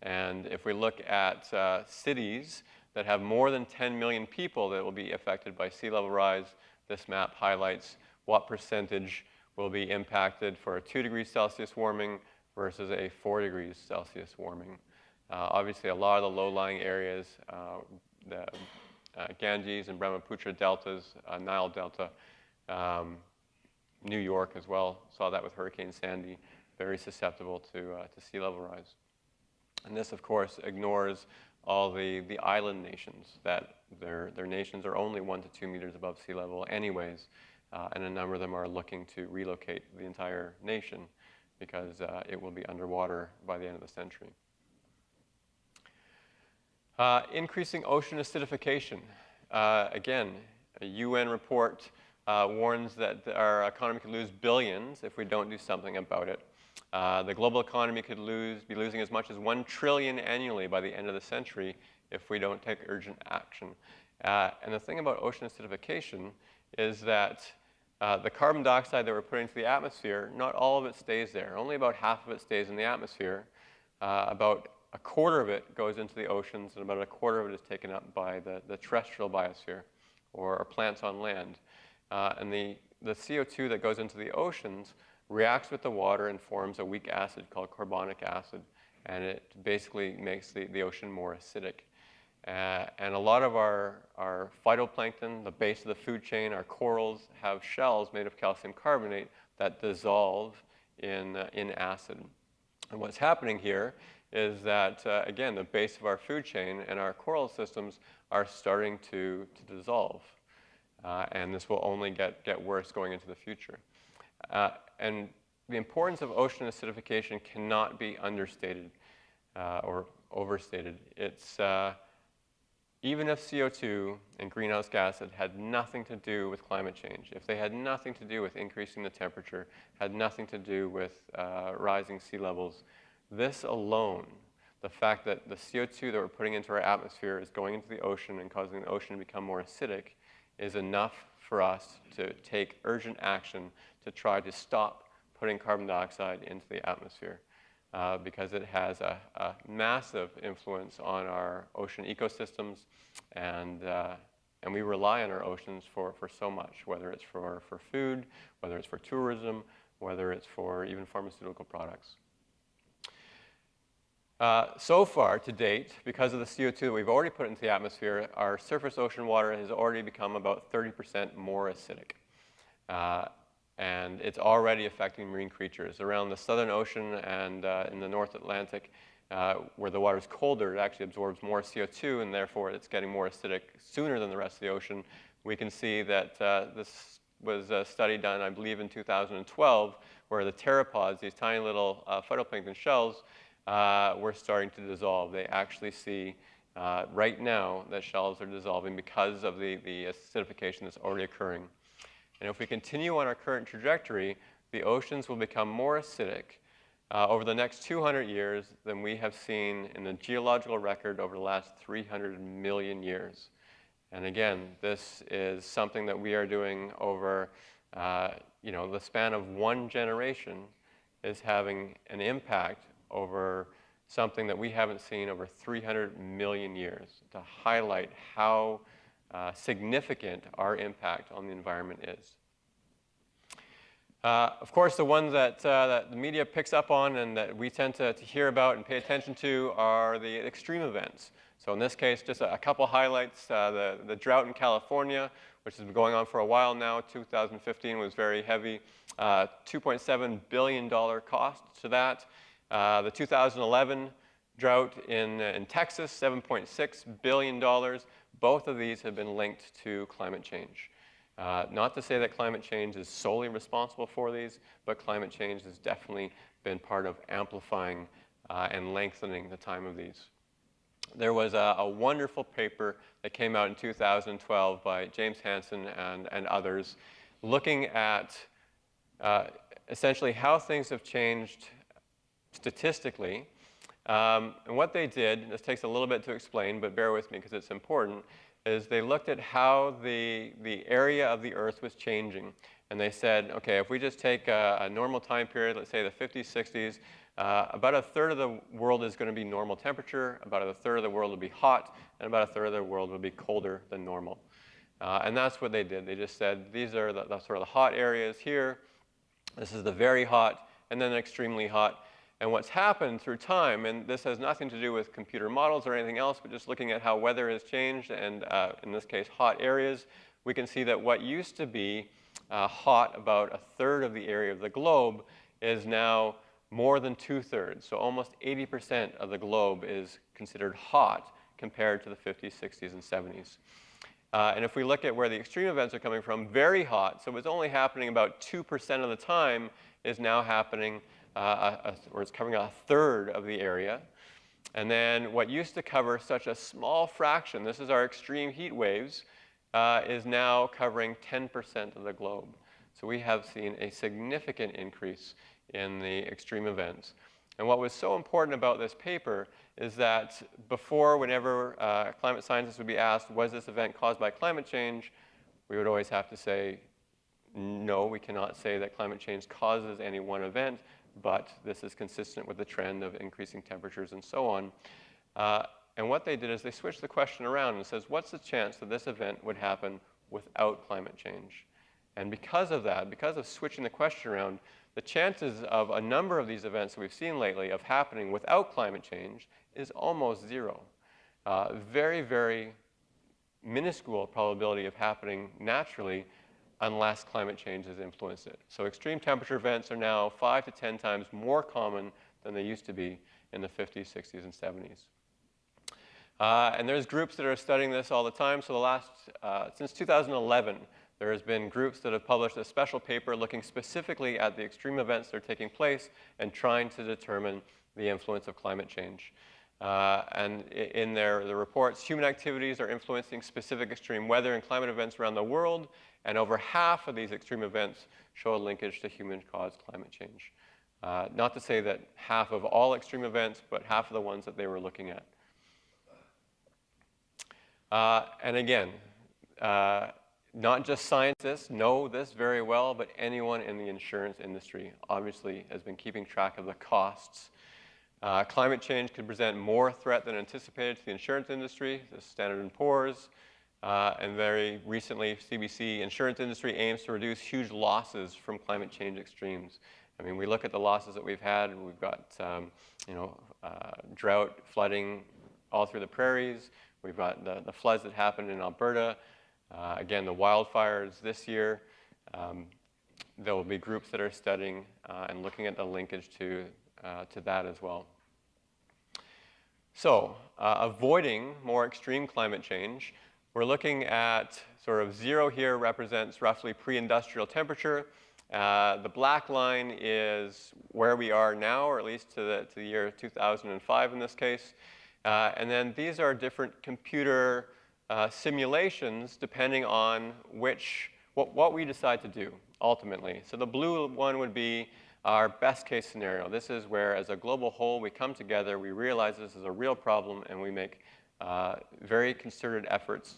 And if we look at cities that have more than 10 million people that will be affected by sea level rise, this map highlights what percentage will be impacted for a 2 degrees Celsius warming versus a 4 degrees Celsius warming. Obviously, a lot of the low-lying areas, the Ganges and Brahmaputra deltas, Nile Delta, New York as well, saw that with Hurricane Sandy, very susceptible to sea level rise. And this, of course, ignores all the island nations, that their nations are only 1 to 2 meters above sea level anyways, and a number of them are looking to relocate the entire nation because it will be underwater by the end of the century. Increasing ocean acidification. Again, a UN report warns that our economy could lose billions if we don't do something about it. The global economy could be losing as much as $1 trillion annually by the end of the century if we don't take urgent action. And the thing about ocean acidification is that the carbon dioxide that we're putting into the atmosphere, not all of it stays there. Only about half of it stays in the atmosphere. About a quarter of it goes into the oceans, and about a quarter of it is taken up by the terrestrial biosphere, or plants on land. And the CO2 that goes into the oceans reacts with the water and forms a weak acid called carbonic acid, and it basically makes the ocean more acidic. And a lot of our phytoplankton, the base of the food chain, our corals, have shells made of calcium carbonate that dissolve in acid. And what's happening here is that, again, the base of our food chain and our coral systems are starting to dissolve. And this will only get worse going into the future. And the importance of ocean acidification cannot be understated or overstated. It's, even if CO2 and greenhouse gases had nothing to do with climate change, if they had nothing to do with increasing the temperature, had nothing to do with rising sea levels, this alone, the fact that the CO2 that we're putting into our atmosphere is going into the ocean and causing the ocean to become more acidic, is enough for us to take urgent action to try to stop putting carbon dioxide into the atmosphere, because it has a massive influence on our ocean ecosystems, and we rely on our oceans for so much, whether it's for food, whether it's for tourism, whether it's for even pharmaceutical products. So far, to date, because of the CO2 that we've already put into the atmosphere, our surface ocean water has already become about 30% more acidic. And it's already affecting marine creatures. Around the Southern Ocean and in the North Atlantic, where the water is colder, it actually absorbs more CO2, and therefore it's getting more acidic sooner than the rest of the ocean. We can see that this was a study done, I believe, in 2012, where the pteropods, these tiny little phytoplankton shells, were starting to dissolve. They actually see right now that shells are dissolving because of the acidification that's already occurring. And if we continue on our current trajectory, the oceans will become more acidic over the next 200 years than we have seen in the geological record over the last 300 million years. And again, this is something that we are doing over the span of one generation, is having an impact over something that we haven't seen over 300 million years, to highlight how significant our impact on the environment is. Of course, the ones that the media picks up on and that we tend to hear about and pay attention to are the extreme events. So in this case, just a couple highlights. The drought in California, which has been going on for a while now. 2015 was very heavy, $2.7 billion cost to that. The 2011 drought in Texas, $7.6 billion. Both of these have been linked to climate change. Not to say that climate change is solely responsible for these, but climate change has definitely been part of amplifying and lengthening the time of these. There was a wonderful paper that came out in 2012 by James Hansen and others looking at essentially how things have changed statistically. And what they did, this takes a little bit to explain, but bear with me because it's important, is they looked at how the area of the Earth was changing. And they said, okay, if we just take a normal time period, let's say the 50s, 60s, about a third of the world is going to be normal temperature, about a third of the world will be hot, and about a third of the world will be colder than normal. And that's what they did. They just said, these are the sort of the hot areas here. This is the very hot, and then extremely hot. And what's happened through time, and this has nothing to do with computer models or anything else, but just looking at how weather has changed, and in this case, hot areas, we can see that what used to be hot about a third of the area of the globe is now more than 2/3. So almost 80% of the globe is considered hot compared to the 50s, 60s, and 70s. And if we look at where the extreme events are coming from, very hot, so it's only happening about 2% of the time, is now happening or it's covering a third of the area. And then what used to cover such a small fraction, this is our extreme heat waves, is now covering 10% of the globe. So we have seen a significant increase in the extreme events. And what was so important about this paper is that before, whenever climate scientists would be asked, was this event caused by climate change, we would always have to say, no, we cannot say that climate change causes any one event, but this is consistent with the trend of increasing temperatures and so on. And what they did is they switched the question around and says, what's the chance that this event would happen without climate change? And because of that, because of switching the question around, the chances of a number of these events that we've seen lately of happening without climate change is almost zero. Very, very minuscule probability of happening naturally unless climate change has influenced it. So extreme temperature events are now 5 to 10 times more common than they used to be in the 50s, 60s, and 70s. And there's groups that are studying this all the time. So since 2011, there has been groups that have published a special paper looking specifically at the extreme events that are taking place and trying to determine the influence of climate change. And in their reports, human activities are influencing specific extreme weather and climate events around the world, and over half of these extreme events show a linkage to human-caused climate change. Not to say that half of all extreme events, but half of the ones that they were looking at. And again, not just scientists know this very well, but anyone in the insurance industry obviously has been keeping track of the costs. Climate change could present more threat than anticipated to the insurance industry, the Standard & Poor's. And very recently, CBC Insurance Industry aims to reduce huge losses from climate change extremes. I mean, we look at the losses that we've had. We've got, drought, flooding all through the prairies. We've got the floods that happened in Alberta. Again, the wildfires this year. There will be groups that are studying and looking at the linkage to that as well. So, avoiding more extreme climate change, we're looking at sort of 0 here represents roughly pre-industrial temperature. The black line is where we are now, or at least to the year 2005 in this case. And then these are different computer simulations depending on what we decide to do ultimately. So the blue one would be our best case scenario. This is where, as a global whole, we come together, we realize this is a real problem, and we make very concerted efforts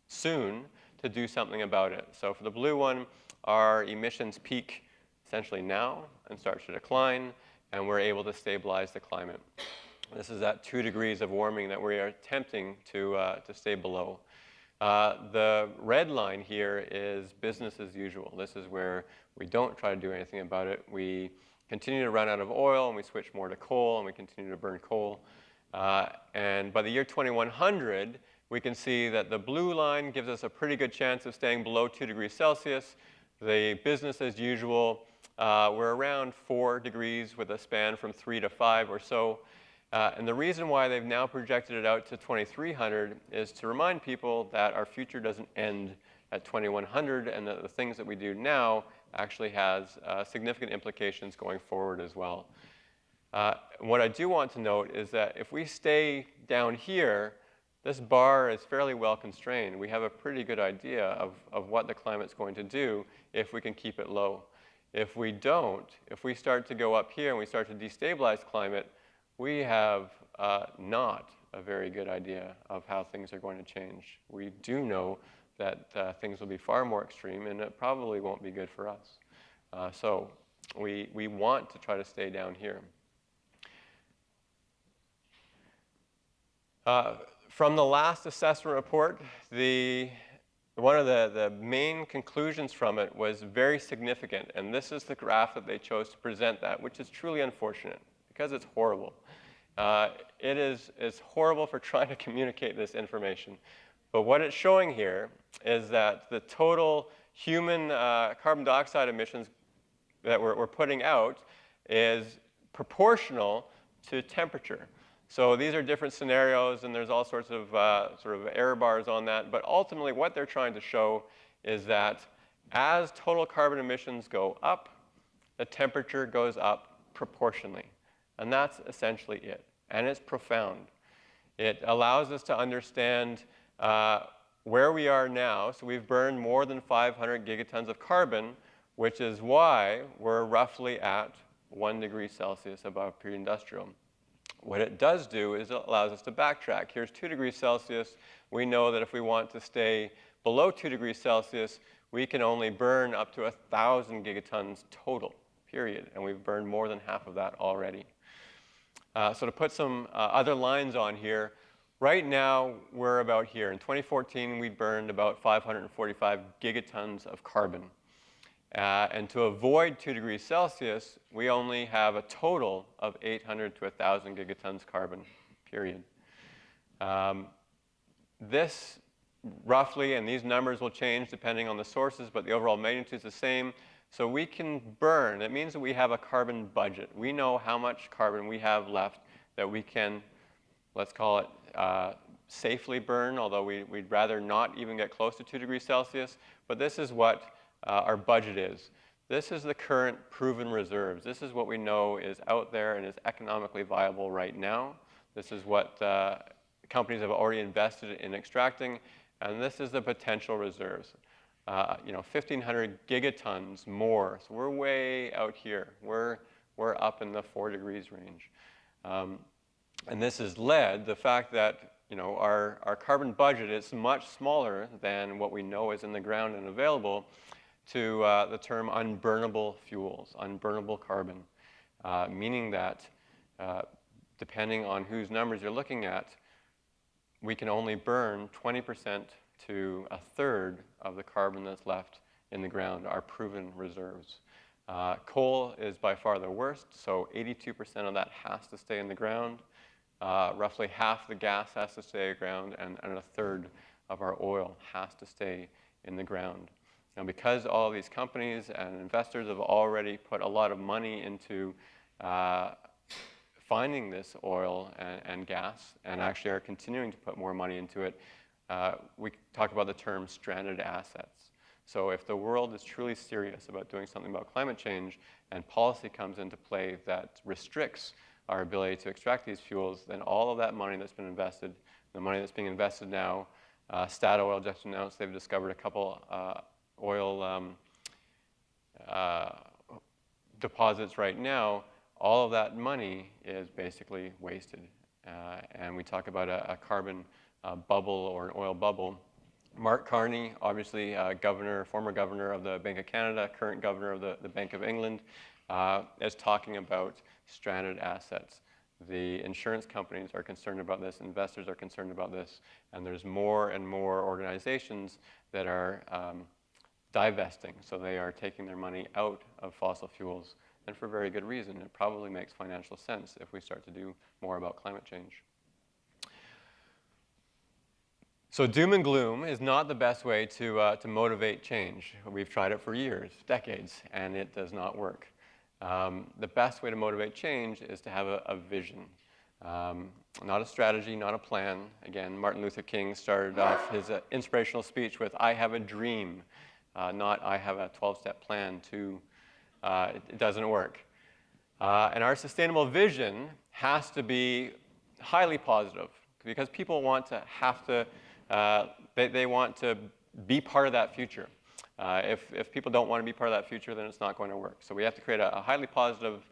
soon to do something about it. So for the blue one, our emissions peak essentially now and start to decline, and we're able to stabilize the climate. This is at 2 degrees of warming that we are attempting to stay below. The red line here is business as usual. This is where we don't try to do anything about it. We continue to run out of oil, and we switch more to coal, and we continue to burn coal. And by the year 2100, we can see that the blue line gives us a pretty good chance of staying below 2 degrees Celsius. The business as usual, we're around 4 degrees with a span from 3 to 5 or so. And the reason why they've now projected it out to 2300 is to remind people that our future doesn't end at 2100 and that the things that we do now actually has significant implications going forward as well. What I do want to note is that if we stay down here, this bar is fairly well constrained. We have a pretty good idea of what the climate's going to do if we can keep it low. If we don't, if we start to go up here and we start to destabilize climate, we have not a very good idea of how things are going to change. We do know that things will be far more extreme, and it probably won't be good for us. So we want to try to stay down here. From the last assessment report, one of the main conclusions from it was very significant, and this is the graph that they chose to present that, which is truly unfortunate because it's horrible. It's horrible for trying to communicate this information. But what it's showing here is that the total human carbon dioxide emissions that we're putting out is proportional to temperature. So these are different scenarios, and there's all sorts of sort of error bars on that. But ultimately, what they're trying to show is that as total carbon emissions go up, the temperature goes up proportionally. And that's essentially it. And it's profound. It allows us to understand where we are now. So we've burned more than 500 gigatons of carbon, which is why we're roughly at 1 degree Celsius above pre-industrial. What it does do is it allows us to backtrack. Here's 2 degrees Celsius. We know that if we want to stay below 2 degrees Celsius, we can only burn up to 1,000 gigatons total, period. And we've burned more than half of that already. So to put some other lines on here, right now we're about here. In 2014, we burned about 545 gigatons of carbon. And to avoid 2 degrees Celsius, we only have a total of 800 to 1,000 gigatons carbon, period. This roughly, and these numbers will change depending on the sources, but the overall magnitude is the same. So we can burn. It means that we have a carbon budget. We know how much carbon we have left that we can, let's call it, safely burn, although we'd rather not even get close to 2 degrees Celsius. But this is what our budget is. This is the current proven reserves. This is what we know is out there and is economically viable right now. This is what companies have already invested in extracting, and this is the potential reserves. 1,500 gigatons more. So we're way out here. We're up in the 4 degrees range. And this has led the fact that our carbon budget is much smaller than what we know is in the ground and available to the term unburnable fuels, unburnable carbon, meaning that depending on whose numbers you're looking at, we can only burn 20% to a third of the carbon that's left in the ground, our proven reserves. Coal is by far the worst, so 82% of that has to stay in the ground. Roughly half the gas has to stay in the ground, and a third of our oil has to stay in the ground. Now, because all of these companies and investors have already put a lot of money into finding this oil and gas, and actually are continuing to put more money into it, we talk about the term stranded assets. So if the world is truly serious about doing something about climate change and policy comes into play that restricts our ability to extract these fuels, then all of that money that's been invested, the money that's being invested now, Statoil just announced they've discovered a couple oil deposits right now, all of that money is basically wasted. And we talk about a carbon bubble or an oil bubble. Mark Carney, obviously former governor of the Bank of Canada, current governor of the Bank of England, is talking about stranded assets. The insurance companies are concerned about this, investors are concerned about this, and there's more and more organizations that are divesting. So they are taking their money out of fossil fuels, and for very good reason. It probably makes financial sense if we start to do more about climate change. So doom and gloom is not the best way to motivate change. We've tried it for years, decades, and it does not work. The best way to motivate change is to have a vision. Not a strategy, not a plan. Again, Martin Luther King started off his inspirational speech with, "I have a dream," not "I have a 12-step plan to," it doesn't work. And our sustainable vision has to be highly positive because people want to they want to be part of that future. If people don't want to be part of that future, then it's not going to work. So we have to create a highly positive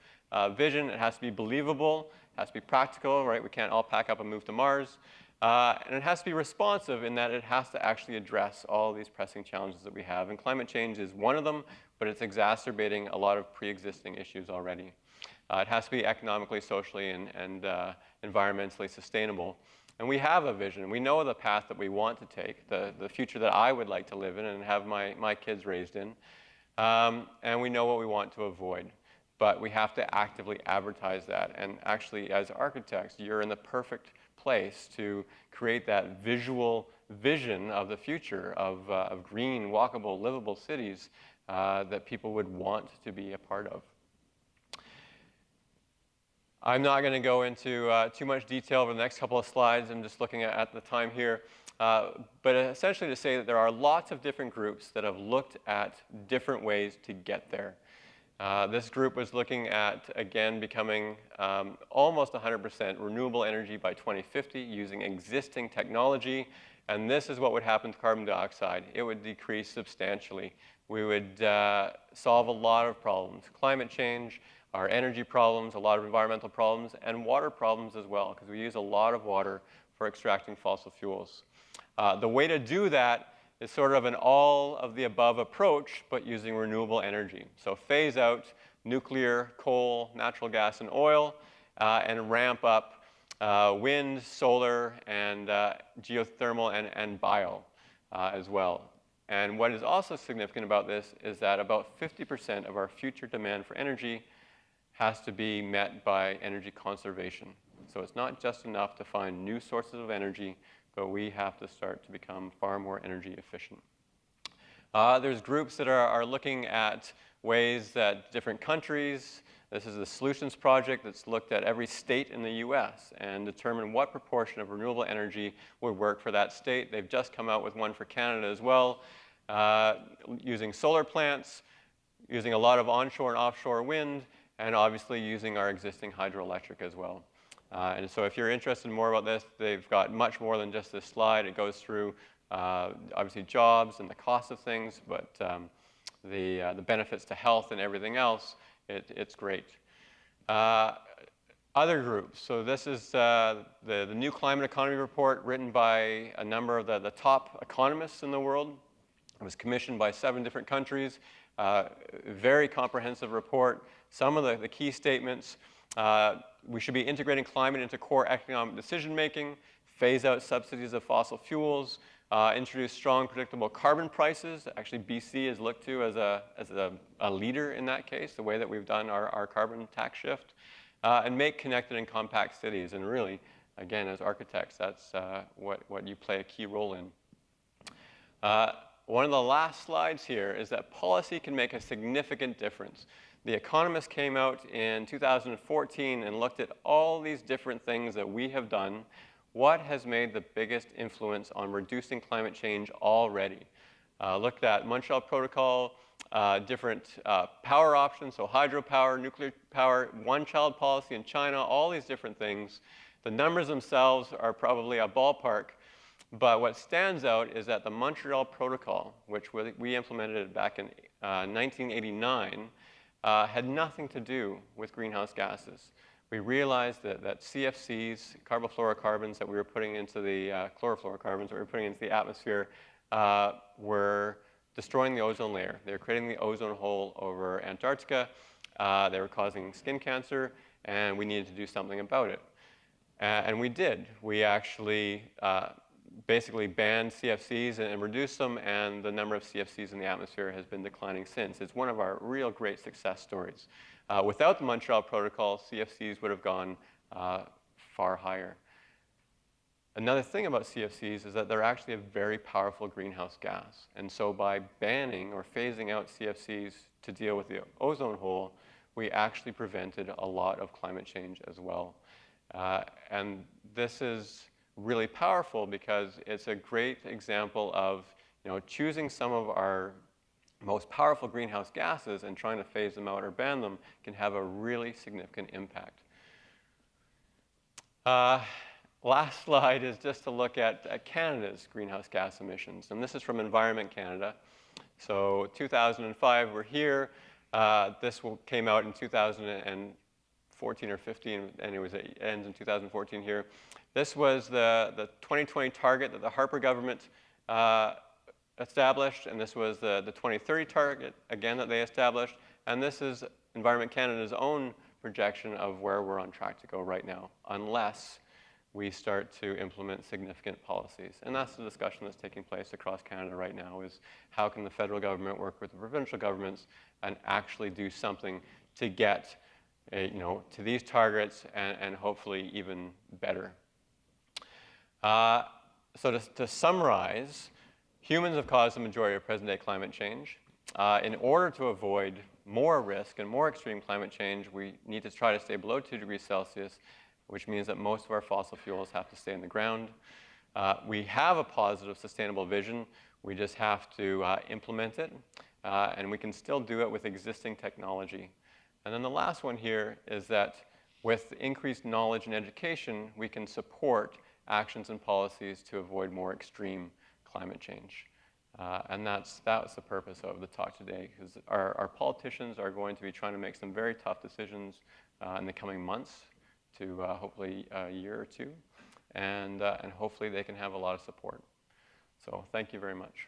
vision. It has to be believable. It has to be practical, right? We can't all pack up and move to Mars. And it has to be responsive in that it has to actually address all these pressing challenges that we have. And climate change is one of them, but it's exacerbating a lot of pre-existing issues already. It has to be economically, socially, and environmentally sustainable. And we have a vision. We know the path that we want to take, the future that I would like to live in and have my kids raised in. And we know what we want to avoid. But we have to actively advertise that. And actually, as architects, you're in the perfect place to create that visual vision of the future of green, walkable, livable cities that people would want to be a part of. I'm not going to go into too much detail over the next couple of slides. I'm just looking at the time here. But essentially to say that there are lots of different groups that have looked at different ways to get there. This group was looking at, again, becoming almost 100% renewable energy by 2050 using existing technology. And this is what would happen to carbon dioxide. It would decrease substantially. We would solve a lot of problems. Climate change, our energy problems, a lot of environmental problems, and water problems as well, because we use a lot of water for extracting fossil fuels. The way to do that is sort of an all-of-the-above approach, but using renewable energy. So phase out nuclear, coal, natural gas, and oil, and ramp up wind, solar, and geothermal, and bio as well. And what is also significant about this is that about 50% of our future demand for energy has to be met by energy conservation. So it's not just enough to find new sources of energy, but we have to start to become far more energy efficient. There's groups that are looking at ways that different countries, this is the Solutions Project that's looked at every state in the US and determined what proportion of renewable energy would work for that state. They've just come out with one for Canada as well, using solar plants, using a lot of onshore and offshore wind, and obviously using our existing hydroelectric as well. And so if you're interested in more about this, they've got much more than just this slide. It goes through obviously jobs and the cost of things, but the benefits to health and everything else, it's great. Other groups, so this is the new Climate Economy Report written by a number of the top economists in the world. It was commissioned by 7 different countries. Very comprehensive report. Some of the key statements, we should be integrating climate into core economic decision making, phase out subsidies of fossil fuels, introduce strong, predictable carbon prices. Actually, BC is looked to as a leader in that case, the way that we've done our carbon tax shift, and make connected and compact cities. And really, again, as architects, that's what you play a key role in. One of the last slides here is that policy can make a significant difference. The Economist came out in 2014 and looked at all these different things that we have done. What has made the biggest influence on reducing climate change already? Looked at Montreal Protocol, different power options, so hydropower, nuclear power, one-child policy in China, all these different things. The numbers themselves are probably a ballpark. But what stands out is that the Montreal Protocol, which we implemented back in 1989, had nothing to do with greenhouse gases. We realized that CFCs, carbofluorocarbons that we were putting into the chlorofluorocarbons that we were putting into the atmosphere were destroying the ozone layer. They were creating the ozone hole over Antarctica. They were causing skin cancer, and we needed to do something about it. And we did. We actually basically banned CFCs and reduced them, and the number of CFCs in the atmosphere has been declining since. It's one of our real great success stories. Without the Montreal Protocol, CFCs would have gone far higher. Another thing about CFCs is that they're actually a very powerful greenhouse gas. And so by banning or phasing out CFCs to deal with the ozone hole, we actually prevented a lot of climate change as well. And this is really powerful because it's a great example of choosing some of our most powerful greenhouse gases and trying to phase them out or ban them can have a really significant impact. Last slide is just to look at Canada's greenhouse gas emissions. And this is from Environment Canada. So 2005, we're here. This came out in 2014 or 15. Anyways, it ends in 2014 here. This was the 2020 target that the Harper government established, and this was the 2030 target, again, that they established. And this is Environment Canada's own projection of where we're on track to go right now, unless we start to implement significant policies. And that's the discussion that's taking place across Canada right now, is how can the federal government work with the provincial governments and actually do something to get to these targets and hopefully even better. So to summarize, humans have caused the majority of present-day climate change. In order to avoid more risk and more extreme climate change, we need to try to stay below 2 degrees Celsius, which means that most of our fossil fuels have to stay in the ground. We have a positive, sustainable vision. We just have to implement it, and we can still do it with existing technology. And then the last one here is that with increased knowledge and education, we can support actions and policies to avoid more extreme climate change. And that's the purpose of the talk today, because our politicians are going to be trying to make some very tough decisions in the coming months to hopefully a year or two, and hopefully they can have a lot of support. So thank you very much.